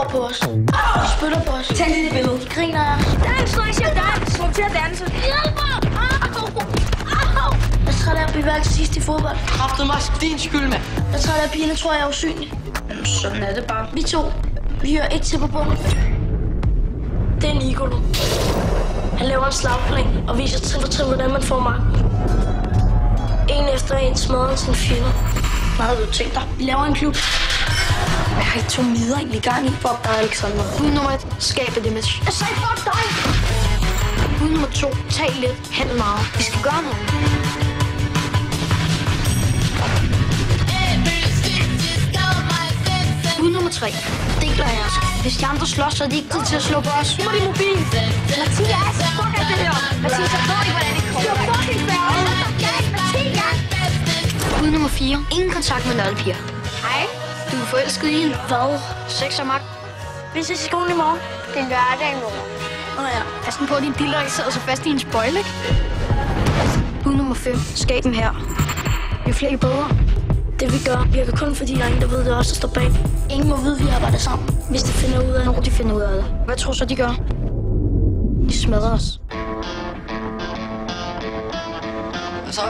råber på os. De spytter på os. Tag lige det billede. De griner af os. Dans, Fredericia, dans! Slå til at danse. Hjælp mig! Jeg er træt af at blive valgt til sidst i fodbold. Kraftede mig din skyld, mand. Jeg er træt af, at pigerne tror, jeg er usynlig. Jamen, sådan er det bare. Vi to, vi hører ikke til på bunden. Det er Nicolo. Han laver en slagplan og viser trin for trin, hvordan man får magten. En efter en smadrer sin fjender. Hvad havde du tænkt dig? Vi laver en klub. Hvad har I to midder egentlig gang i? Fuck dig, Alexander. Bud nummer 1. Skab et image. Jeg sagde fuck dig! Bud nummer 2. Tag lidt. Handel meget. Vi skal gøre noget. Bud nummer 3. Del af jeres. Hvis de andre slås, så er de ikke tid til at slå på os. Nu er de mobil. Mathias, fuck alt det her. Mathias, jeg ved ikke, hvordan det kommer. Du er fucking færdig. Mathias! Bud nummer 4. Ingen kontakt med nørdepiger. Hej. Du er forelsket i en. Hvad? Sex og magt. Vi ses i skolen i morgen. Det er lørdag i morgen. Ja. Pas den på, at din diller ikke sidder så fast i en spoil, ikke? Bud nummer 5. Skab dem her. Jo flere, jo bedre. Det vi gør, virker kun fordi der er ingen, der ved, det er os, der står bag. Ingen må vide, at vi arbejder sammen, hvis de finder ud af, når de finder ud af det. Hvad tror så, de gør? De smadrer os. Hvad så?